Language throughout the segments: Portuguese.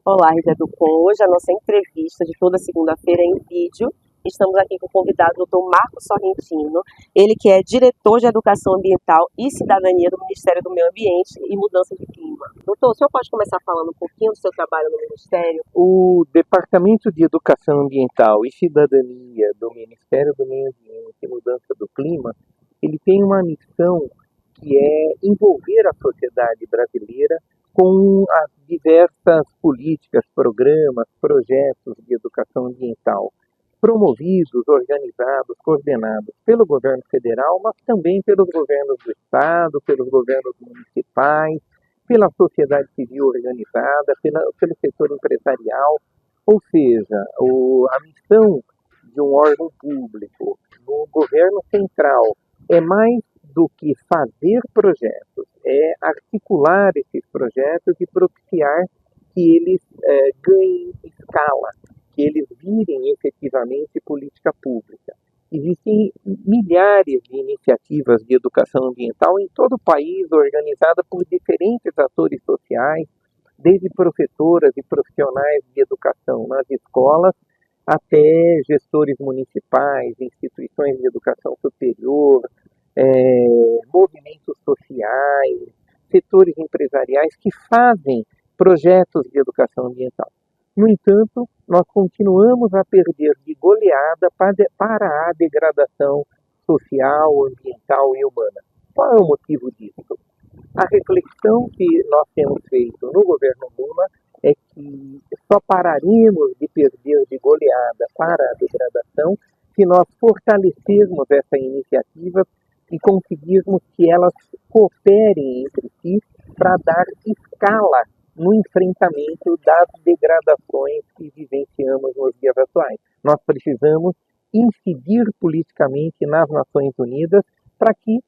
Olá, Rita Ducon. Hoje a nossa entrevista de toda segunda-feira é em vídeo. Estamos aqui com o convidado, o Dr. Marcos Sorrentino, ele que é diretor de Educação Ambiental e Cidadania do Ministério do Meio Ambiente e Mudança de Clima. Doutor, o senhor pode começar falando um pouquinho do seu trabalho no Ministério? O Departamento de Educação Ambiental e Cidadania do Ministério do Meio Ambiente e Mudança do Clima, ele tem uma missão que é envolver a sociedade brasileira com as diversas políticas, programas, projetos de educação ambiental promovidos, organizados, coordenados pelo governo federal, mas também pelos governos do estado, pelos governos municipais, pela sociedade civil organizada, pelo setor empresarial. Ou seja, a missão de um órgão público no governo central é mais do que fazer projetos, é articular esses projetos e propiciar que eles ganhem escala, que eles virem efetivamente política pública. Existem milhares de iniciativas de educação ambiental em todo o país, organizadas por diferentes atores sociais, desde professoras e profissionais de educação nas escolas, até gestores municipais, instituições de educação superior, movimentos sociais, setores empresariais que fazem projetos de educação ambiental. No entanto, nós continuamos a perder de goleada para a degradação social, ambiental e humana. Qual é o motivo disso? A reflexão que nós temos feito no governo Lula é que só pararemos de perder de goleada para a degradação se nós fortalecermos essa iniciativa e conseguirmos que elas cooperem entre si para dar escala no enfrentamento das degradações que vivenciamos nos dias atuais. Nós precisamos incidir politicamente nas Nações Unidas para que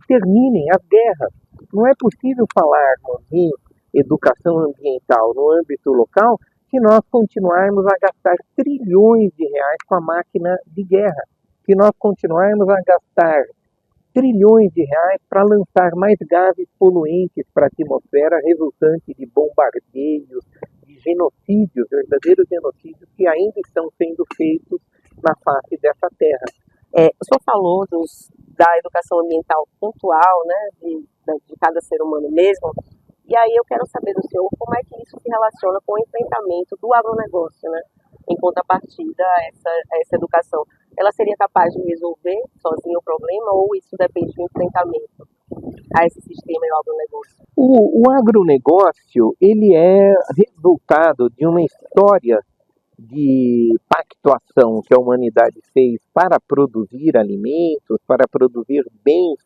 terminem as guerras. Não é possível falarmos em educação ambiental no âmbito local se nós continuarmos a gastar trilhões de reais com a máquina de guerra, se nós continuarmos a gastar trilhões de reais para lançar mais gases poluentes para a atmosfera, resultante de bombardeios, de genocídios, verdadeiros genocídios que ainda estão sendo feitos na face dessa terra. O senhor falou da educação ambiental pontual, né, de cada ser humano mesmo, e aí eu quero saber do senhor como é que isso se relaciona com o enfrentamento do agronegócio, né, em contrapartida a essa educação. Ela seria capaz de resolver sozinha o problema ou isso depende do enfrentamento a esse sistema e ao agronegócio? O agronegócio, ele é resultado de uma história de pactuação que a humanidade fez para produzir alimentos, para produzir bens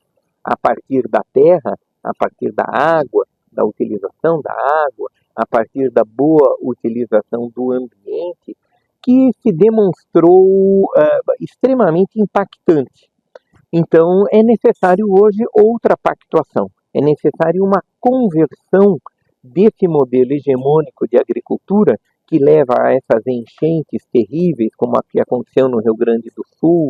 a partir da terra, a partir da água, da utilização da água, a partir da boa utilização do ambiente, que se demonstrou extremamente impactante. Então, é necessário hoje outra pactuação, é necessário uma conversão desse modelo hegemônico de agricultura que leva a essas enchentes terríveis, como a que aconteceu no Rio Grande do Sul,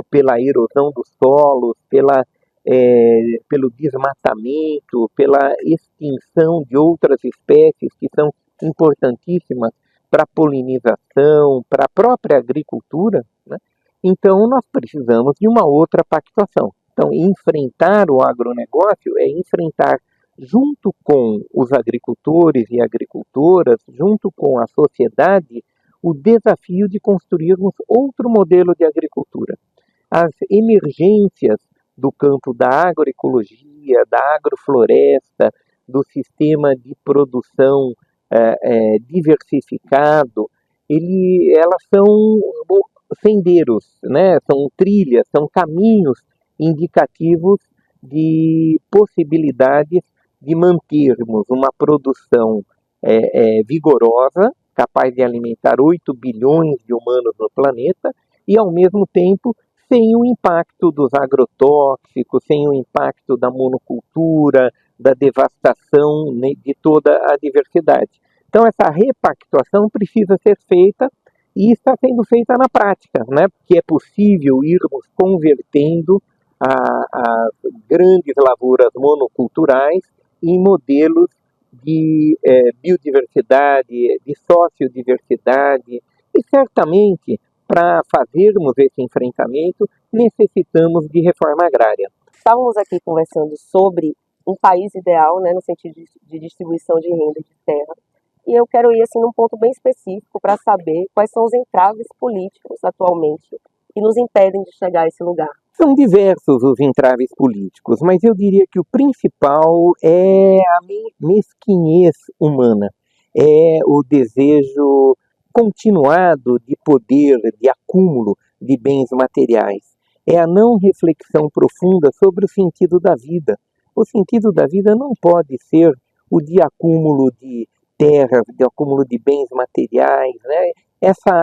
pela erosão dos solos, pelo desmatamento, pela extinção de outras espécies que são importantíssimas para a polinização, para a própria agricultura, né? Então, nós precisamos de uma outra pactuação. Então, enfrentar o agronegócio é enfrentar, junto com os agricultores e agricultoras, junto com a sociedade, o desafio de construirmos outro modelo de agricultura. As emergências do campo da agroecologia, da agrofloresta, do sistema de produção diversificado, elas são sendeiros, né? São trilhas, são caminhos indicativos de possibilidades de mantermos uma produção vigorosa, capaz de alimentar 8 bilhões de humanos no planeta, e ao mesmo tempo sem o impacto dos agrotóxicos, sem o impacto da monocultura, da devastação, né, de toda a diversidade. Então essa repactuação precisa ser feita e está sendo feita na prática, né? Porque é possível irmos convertendo as grandes lavouras monoculturais em modelos de biodiversidade, de sociodiversidade, e certamente, para fazermos esse enfrentamento, necessitamos de reforma agrária. Estávamos aqui conversando sobre um país ideal, né, no sentido de distribuição de renda e de terra. E eu quero ir assim, num ponto bem específico para saber quais são os entraves políticos atualmente que nos impedem de chegar a esse lugar. São diversos os entraves políticos, mas eu diria que o principal é a mesquinhez humana, é o desejo continuado de poder, de acúmulo de bens materiais, é a não reflexão profunda sobre o sentido da vida. O sentido da vida não pode ser o de acúmulo de terras, de acúmulo de bens materiais, né?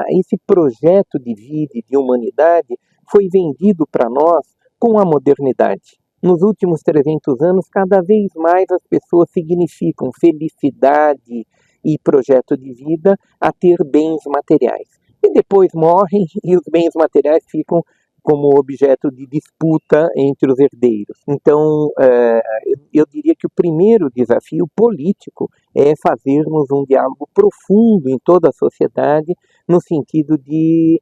Esse projeto de vida e de humanidade foi vendido para nós com a modernidade. Nos últimos 300 anos, cada vez mais as pessoas significam felicidade e projeto de vida a ter bens materiais. E depois morrem e os bens materiais ficam como objeto de disputa entre os herdeiros. Então, eu diria que o primeiro desafio político é fazermos um diálogo profundo em toda a sociedade, no sentido de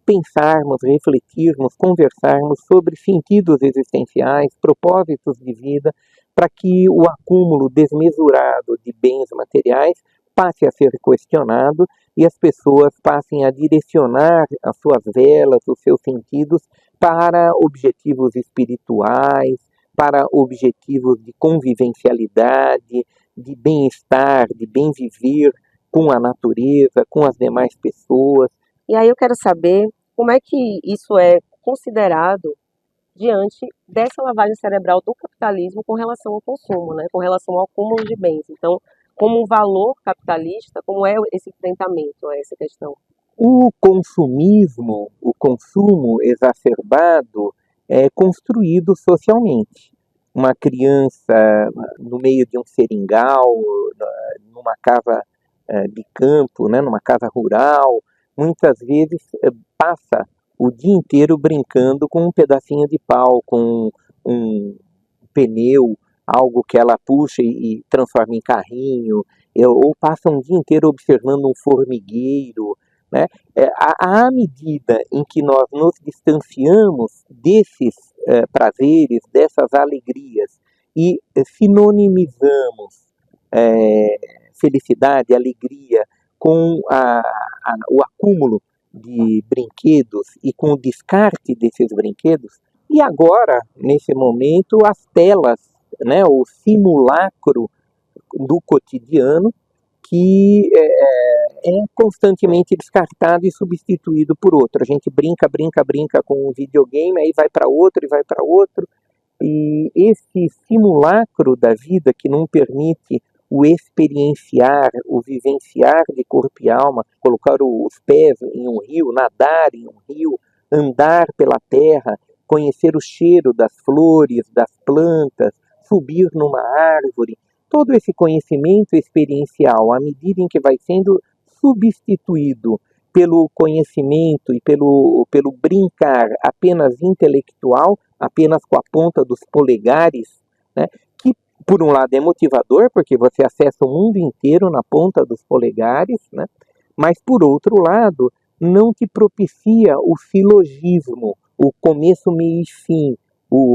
pensarmos, refletirmos, conversarmos sobre sentidos existenciais, propósitos de vida, para que o acúmulo desmesurado de bens materiais passe a ser questionado e as pessoas passem a direcionar as suas velas, os seus sentidos para objetivos espirituais, para objetivos de convivencialidade, de bem-estar, de bem viver com a natureza, com as demais pessoas. E aí eu quero saber como é que isso é considerado diante dessa lavagem cerebral do capitalismo com relação ao consumo, né? Com relação ao acúmulo de bens. Então, como um valor capitalista, como é esse enfrentamento a essa questão? O consumismo, o consumo exacerbado é construído socialmente. Uma criança no meio de um seringal, numa casa de campo, né, numa casa rural, muitas vezes passa o dia inteiro brincando com um pedacinho de pau, com um pneu, algo que ela puxa e transforma em carrinho, ou passa um dia inteiro observando um formigueiro, né? À medida em que nós nos distanciamos desses prazeres, dessas alegrias, e sinonimizamos felicidade, alegria, com o acúmulo de brinquedos e com o descarte desses brinquedos, e agora, nesse momento, as telas, né, o simulacro do cotidiano, que é constantemente descartado e substituído por outro. A gente brinca com um videogame, aí vai para outro e vai para outro. E esse simulacro da vida que não permite o experienciar, o vivenciar de corpo e alma, colocar os pés em um rio, nadar em um rio, andar pela terra, conhecer o cheiro das flores, das plantas, subir numa árvore, todo esse conhecimento experiencial, à medida em que vai sendo substituído pelo conhecimento e pelo brincar apenas intelectual, apenas com a ponta dos polegares, né, que por um lado é motivador, porque você acessa o mundo inteiro na ponta dos polegares, né, mas por outro lado não te propicia o silogismo, o começo, meio e fim,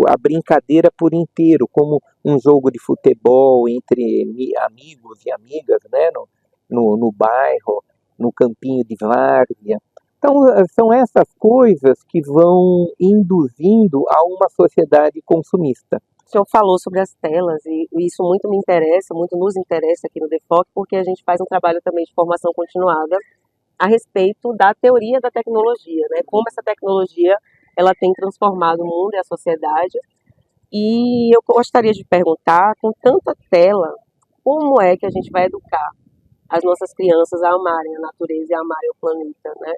a brincadeira por inteiro, como um jogo de futebol entre amigos e amigas, né, no bairro, no campinho de várzea. Então, são essas coisas que vão induzindo a uma sociedade consumista. O senhor falou sobre as telas e isso muito me interessa, muito nos interessa aqui no DEFOC, porque a gente faz um trabalho também de formação continuada a respeito da teoria da tecnologia, né? Como essa tecnologia ela tem transformado o mundo e a sociedade. E eu gostaria de perguntar, com tanta tela, como é que a gente vai educar as nossas crianças a amarem a natureza e a amarem o planeta, né?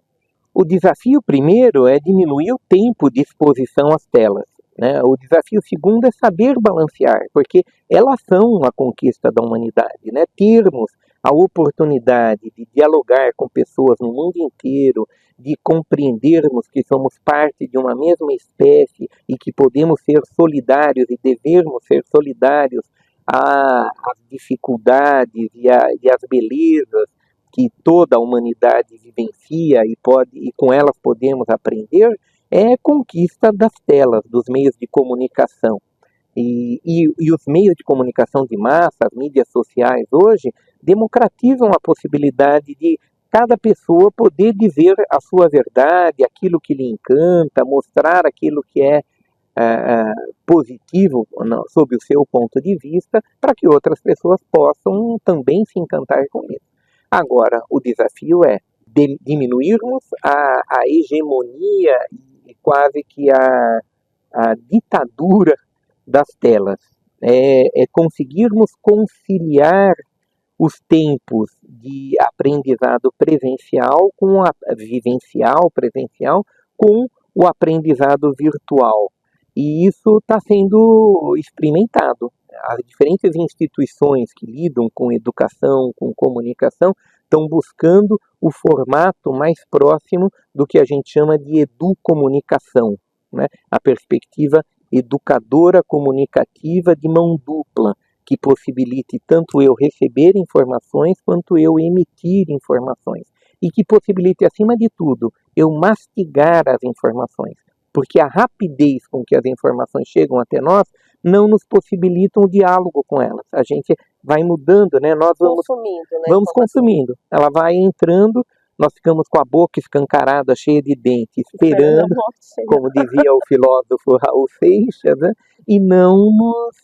O desafio primeiro é diminuir o tempo de exposição às telas, né? O desafio segundo é saber balancear, porque elas são a conquista da humanidade, né? Termos a oportunidade de dialogar com pessoas no mundo inteiro, de compreendermos que somos parte de uma mesma espécie e que podemos ser solidários e devemos ser solidários as dificuldades e as belezas que toda a humanidade vivencia e com elas podemos aprender, é conquista das telas, dos meios de comunicação. E os meios de comunicação de massa, as mídias sociais hoje, democratizam a possibilidade de cada pessoa poder dizer a sua verdade, aquilo que lhe encanta, mostrar aquilo que é positivo sob o seu ponto de vista, para que outras pessoas possam também se encantar com isso. Agora, o desafio é diminuirmos a hegemonia e quase que a ditadura das telas. É conseguirmos conciliar os tempos de aprendizado presencial presencial, com o aprendizado virtual. E isso está sendo experimentado. As diferentes instituições que lidam com educação, com comunicação, estão buscando o formato mais próximo do que a gente chama de educomunicação, né? A perspectiva educadora comunicativa de mão dupla, que possibilite tanto eu receber informações quanto eu emitir informações. E que possibilite, acima de tudo, eu mastigar as informações. Porque a rapidez com que as informações chegam até nós não nos possibilita um diálogo com elas. A gente vai mudando, né? Nós vamos consumindo. Ela vai entrando, nós ficamos com a boca escancarada, cheia de dentes, esperando, como dizia o filósofo Raul Seixas, né? E não nos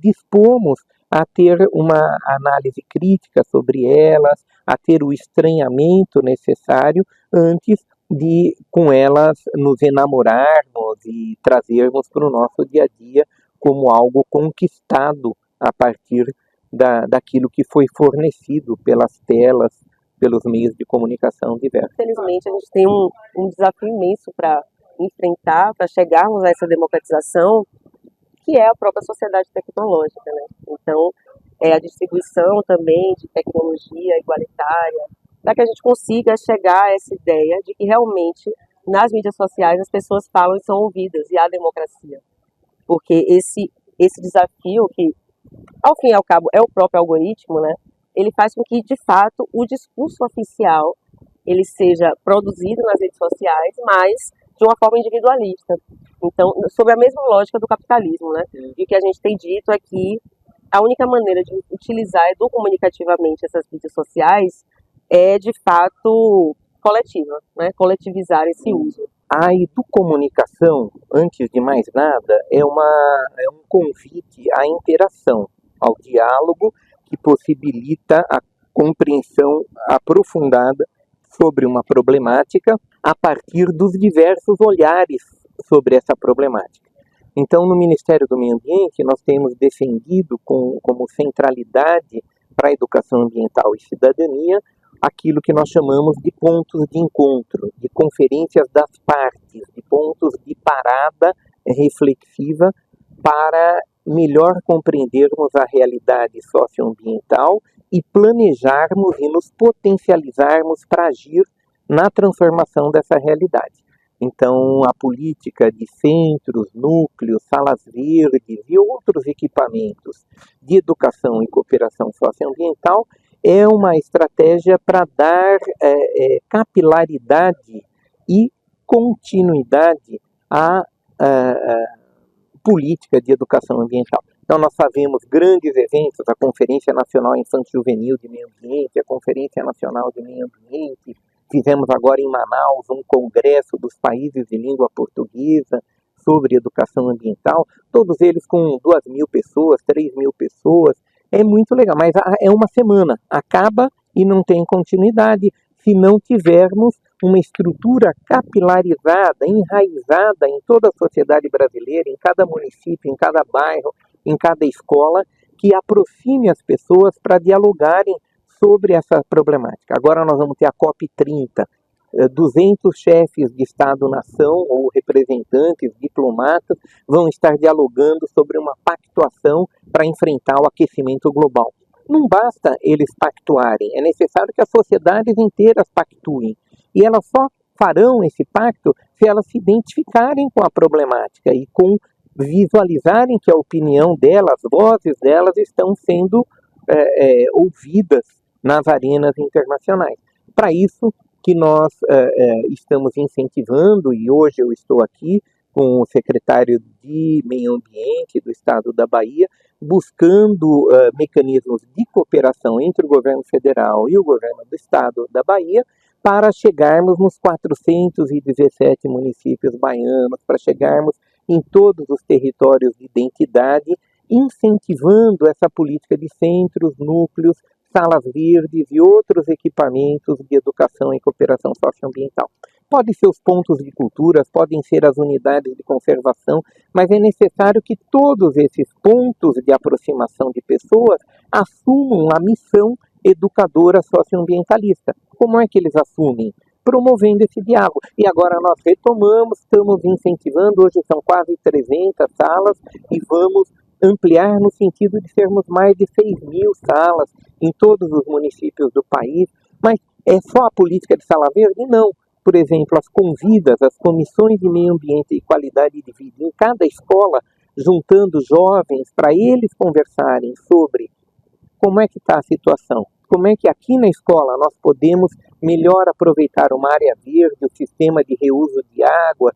dispomos a ter uma análise crítica sobre elas, a ter o estranhamento necessário antes de, com elas, nos enamorarmos e trazermos para o nosso dia a dia como algo conquistado a partir daquilo que foi fornecido pelas telas, pelos meios de comunicação diversos. Infelizmente, a gente tem um desafio imenso para enfrentar, para chegarmos a essa democratização, que é a própria sociedade tecnológica, né? Então, a distribuição também de tecnologia igualitária, para que a gente consiga chegar a essa ideia de que realmente nas mídias sociais as pessoas falam e são ouvidas, e há democracia. Porque esse desafio, que ao fim e ao cabo é o próprio algoritmo, né, ele faz com que, de fato, o discurso oficial ele seja produzido nas redes sociais, mas de uma forma individualista. Então, sob a mesma lógica do capitalismo, né, e o que a gente tem dito é que a única maneira de utilizar educomunicativamente essas mídias sociais é, de fato, coletiva, né? Coletivizar esse uso. A educomunicação, antes de mais nada, é um convite à interação, ao diálogo, que possibilita a compreensão aprofundada sobre uma problemática a partir dos diversos olhares sobre essa problemática. Então, no Ministério do Meio Ambiente, nós temos defendido como centralidade para a educação ambiental e cidadania aquilo que nós chamamos de pontos de encontro, de conferências das partes, de pontos de parada reflexiva para melhor compreendermos a realidade socioambiental e planejarmos e nos potencializarmos para agir na transformação dessa realidade. Então, a política de centros, núcleos, salas verdes e outros equipamentos de educação e cooperação socioambiental é uma estratégia para dar capilaridade e continuidade à política de educação ambiental. Então, nós fazemos grandes eventos, a Conferência Nacional Infantil Juvenil de Meio Ambiente, a Conferência Nacional de Meio Ambiente, fizemos agora em Manaus um congresso dos países de língua portuguesa sobre educação ambiental, todos eles com 2.000 pessoas, 3.000 pessoas. É muito legal, mas é uma semana, acaba e não tem continuidade se não tivermos uma estrutura capilarizada, enraizada em toda a sociedade brasileira, em cada município, em cada bairro, em cada escola, que aproxime as pessoas para dialogarem sobre essa problemática. Agora nós vamos ter a COP30, 200 chefes de Estado-nação ou representantes, diplomatas, vão estar dialogando sobre uma pactuação para enfrentar o aquecimento global. Não basta eles pactuarem, é necessário que as sociedades inteiras pactuem. E elas só farão esse pacto se elas se identificarem com a problemática e com visualizarem que a opinião delas, as vozes delas estão sendo ouvidas nas arenas internacionais. Para isso que nós estamos incentivando, e hoje eu estou aqui com o secretário de Meio Ambiente do Estado da Bahia, buscando mecanismos de cooperação entre o governo federal e o governo do Estado da Bahia para chegarmos nos 417 municípios baianos, para chegarmos em todos os territórios de identidade, incentivando essa política de centros, núcleos, salas verdes e outros equipamentos de educação e cooperação socioambiental. Podem ser os pontos de cultura, podem ser as unidades de conservação, mas é necessário que todos esses pontos de aproximação de pessoas assumam a missão educadora socioambientalista. Como é que eles assumem? Promovendo esse diálogo. E agora nós retomamos, estamos incentivando, hoje são quase 300 salas e vamos ampliar no sentido de sermos mais de 6.000 salas em todos os municípios do país. Mas é só a política de sala verde? Não. Por exemplo, as convidas, as comissões de meio ambiente e qualidade de vida em cada escola, juntando jovens para eles conversarem sobre como é que está a situação, como é que aqui na escola nós podemos melhor aproveitar uma área verde, o sistema de reuso de água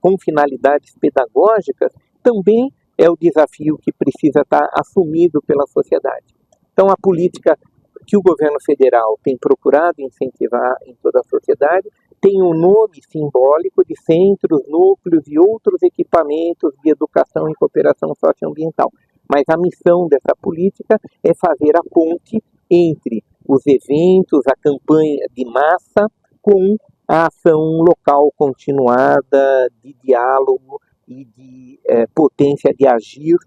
com finalidades pedagógicas, também é o desafio que precisa estar assumido pela sociedade. Então, a política que o governo federal tem procurado incentivar em toda a sociedade tem um nome simbólico de centros, núcleos e outros equipamentos de educação e cooperação socioambiental. Mas a missão dessa política é fazer a ponte entre os eventos, a campanha de massa, com a ação local continuada de diálogo e de potência de agir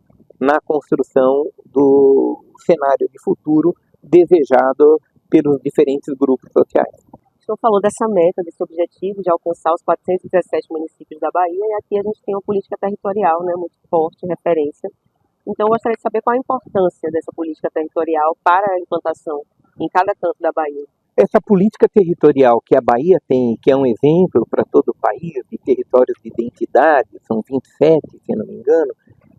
na construção do cenário de futuro desejado pelos diferentes grupos sociais. O senhor falou dessa meta, desse objetivo de alcançar os 417 municípios da Bahia, e aqui a gente tem uma política territorial, né, muito forte, referência. Então, eu gostaria de saber qual a importância dessa política territorial para a implantação em cada canto da Bahia. Essa política territorial que a Bahia tem, que é um exemplo para todo o país, de territórios de identidade, são 27, se não me engano,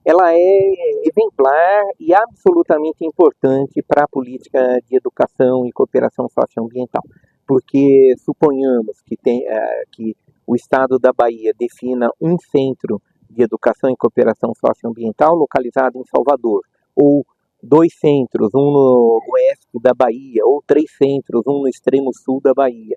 ela é exemplar e absolutamente importante para a política de educação e cooperação socioambiental. Porque suponhamos que o Estado da Bahia defina um centro de educação e cooperação socioambiental localizado em Salvador, ou 2 centros, um no oeste da Bahia, ou 3 centros, um no extremo sul da Bahia.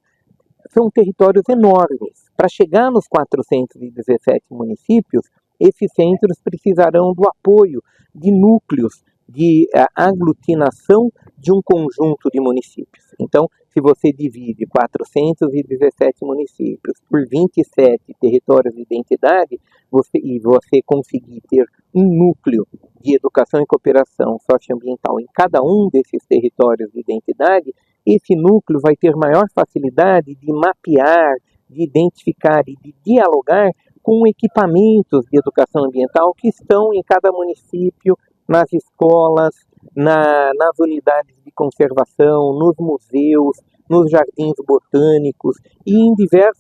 São territórios enormes. Para chegar nos 417 municípios, esses centros precisarão do apoio de núcleos de aglutinação de um conjunto de municípios. Então, se você divide 417 municípios por 27 territórios de identidade, você conseguir ter um núcleo de educação e cooperação socioambiental em cada um desses territórios de identidade, esse núcleo vai ter maior facilidade de mapear, de identificar e de dialogar com equipamentos de educação ambiental que estão em cada município, nas escolas, nas unidades de conservação, nos museus, nos jardins botânicos e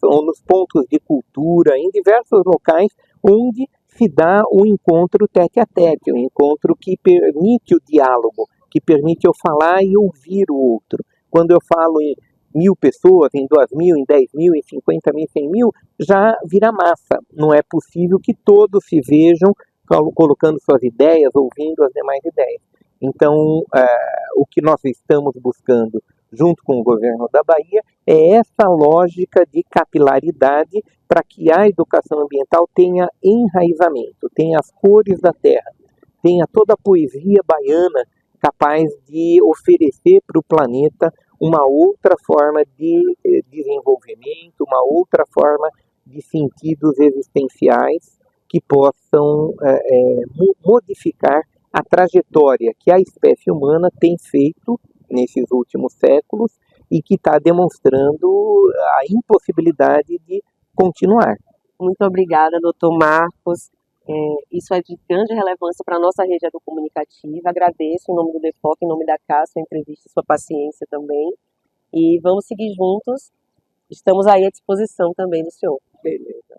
ou nos pontos de cultura, em diversos locais onde se dá o encontro tete-a-tete, o encontro que permite o diálogo, que permite eu falar e ouvir o outro. Quando eu falo em 1.000 pessoas, em 2.000, em 10.000, em 50.000, 100.000, já vira massa. Não é possível que todos se vejam colocando suas ideias, ouvindo as demais ideias. Então, o que nós estamos buscando, junto com o governo da Bahia, é essa lógica de capilaridade para que a educação ambiental tenha enraizamento, tenha as cores da terra, tenha toda a poesia baiana capaz de oferecer para o planeta uma outra forma de desenvolvimento, uma outra forma de sentidos existenciais que possam modificar a trajetória que a espécie humana tem feito nesses últimos séculos e que está demonstrando a impossibilidade de continuar. Muito obrigada, doutor Marcos. Isso é de grande relevância para a nossa rede educomunicativa. Agradeço em nome do DEFOC, em nome da CAS, sua entrevista e sua paciência também. E vamos seguir juntos. Estamos aí à disposição também do senhor. Beleza.